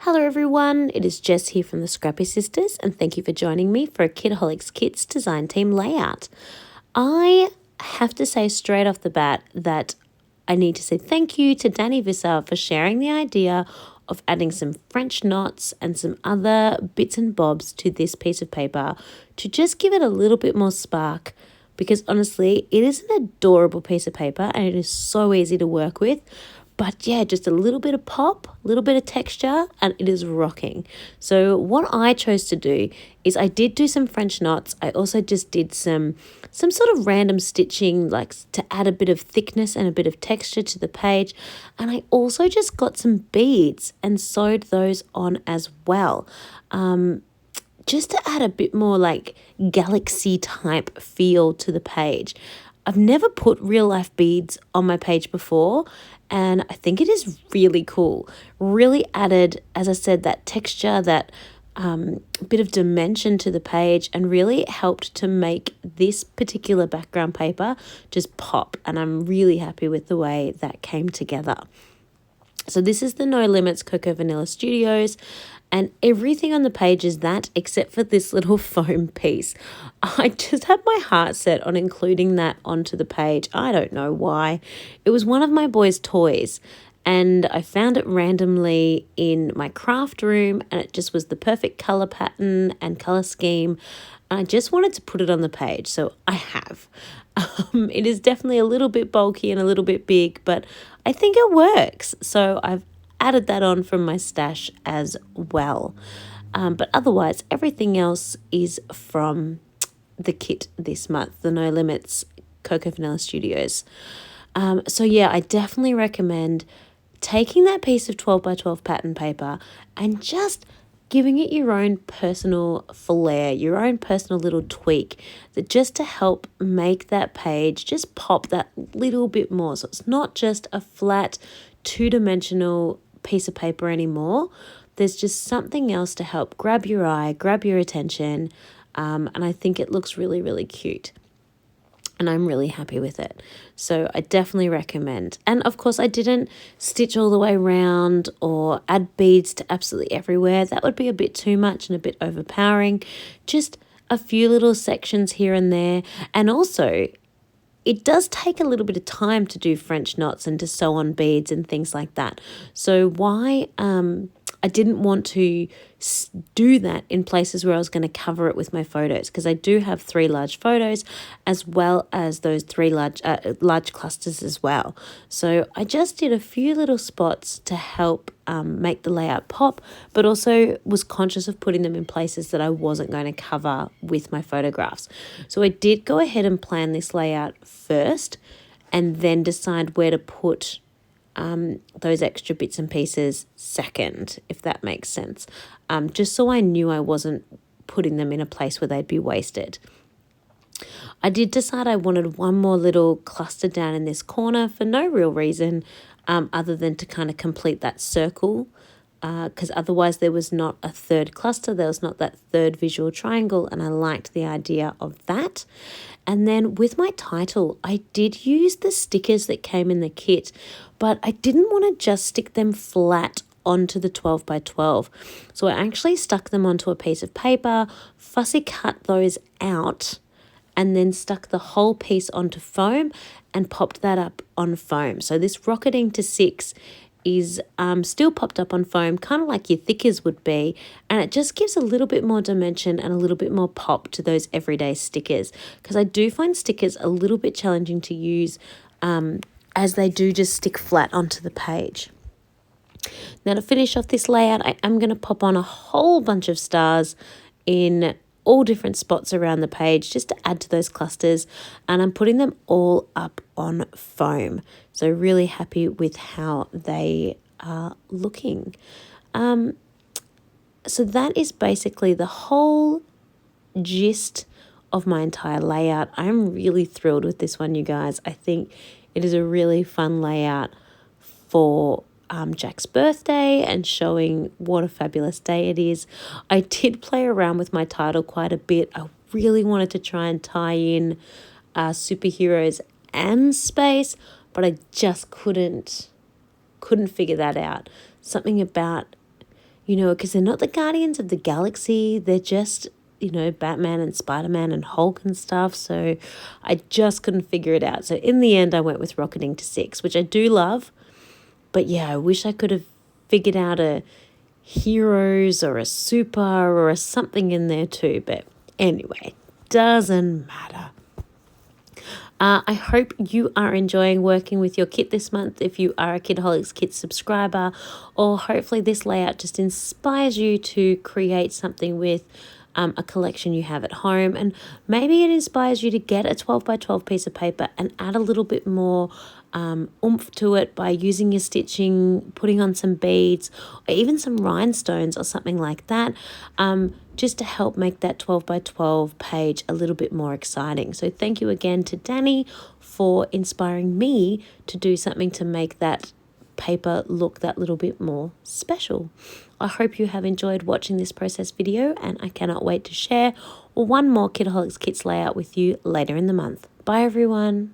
Hello everyone, it is Jess here from the Scrappy Sisters and thank you for joining me for a Kitaholic Kits design team layout. I have to say straight off the bat that I need to say thank you to Danny Visser for sharing the idea of adding some French knots and some other bits and bobs to this piece of paper to just give it a little bit more spark, because honestly it is an adorable piece of paper and it is so easy to work with. But yeah, just a little bit of pop, a little bit of texture, and it is rocking. So what I chose to do is I did do some French knots. I also just did some sort of random stitching, like to add a bit of thickness and a bit of texture to the page. And I also just got some beads and sewed those on as well. Just to add a bit more like galaxy type feel to the page. I've never put real life beads on my page before, and I think it is really cool. Really added, as I said, that texture, that bit of dimension to the page, and really helped to make this particular background paper just pop, and I'm really happy with the way that came together. So this is the No Limits Cocoa Vanilla Studios, and everything on the page is that except for this little foam piece. I just had my heart set on including that onto the page. I don't know why. It was one of my boys' toys, and I found it randomly in my craft room, and it just was the perfect color pattern and color scheme. I just wanted to put it on the page, so I have. It is definitely a little bit bulky and a little bit big, but I think it works. So I've added that on from my stash as well. But otherwise, everything else is from the kit this month, the No Limits Cocoa Vanilla Studios. So yeah, I definitely recommend taking that piece of 12 by 12 pattern paper and just giving it your own personal flair, your own personal little tweak, that just to help make that page just pop that little bit more. So it's not just a flat two-dimensional piece of paper anymore. There's just something else to help grab your eye, grab your attention, and I think it looks really, really cute. And I'm really happy with it. So I definitely recommend. And of course, I didn't stitch all the way around or add beads to absolutely everywhere. That would be a bit too much and a bit overpowering. Just a few little sections here and there. And also, it does take a little bit of time to do French knots and to sew on beads and things like that. So why I didn't want to do that in places where I was going to cover it with my photos, because I do have 3 large photos as well as those 3 large clusters as well. So I just did a few little spots to help make the layout pop, but also was conscious of putting them in places that I wasn't going to cover with my photographs. So I did go ahead and plan this layout first and then decide where to put those extra bits and pieces second, if that makes sense. Just so I knew I wasn't putting them in a place where they'd be wasted. I did decide I wanted one more little cluster down in this corner for no real reason other than to kind of complete that circle, because otherwise there was not a third cluster, there was not that third visual triangle, and I liked the idea of that. And then with my title, I did use the stickers that came in the kit, but I didn't want to just stick them flat onto the 12 by 12. So I actually stuck them onto a piece of paper, fussy cut those out, and then stuck the whole piece onto foam and popped that up on foam. So this rocketing to 6 is still popped up on foam, kind of like your thickers would be, and it just gives a little bit more dimension and a little bit more pop to those everyday stickers, because I do find stickers a little bit challenging to use as they do just stick flat onto the page. Now to finish off this layout, I am going to pop on a whole bunch of stars in all different spots around the page just to add to those clusters, and I'm putting them all up on foam. So really happy with how they are looking. So that is basically the whole gist of my entire layout. I'm really thrilled with this one, you guys. I think it is a really fun layout for Jack's birthday and showing what a fabulous day it is. I did play around with my title quite a bit. I really wanted to try and tie in superheroes and space, but I just couldn't figure that out. Something about you know, because they're not the Guardians of the Galaxy. They're just, you know, Batman and Spider-Man and Hulk and stuff. So I just couldn't figure it out. So in the end, I went with Rocketing to 6, which I do love. But yeah, I wish I could have figured out a heroes or a super or a something in there too. But anyway, doesn't matter. I hope you are enjoying working with your kit this month if you are a Kitaholic Kits subscriber, or hopefully this layout just inspires you to create something with a collection you have at home, and maybe it inspires you to get a 12 by 12 piece of paper and add a little bit more oomph to it by using your stitching, putting on some beads, or even some rhinestones or something like that, just to help make that 12 by 12 page a little bit more exciting. So thank you again to Danny for inspiring me to do something to make that paper look that little bit more special. I hope you have enjoyed watching this process video, and I cannot wait to share one more Kitaholic Kits layout with you later in the month. Bye everyone.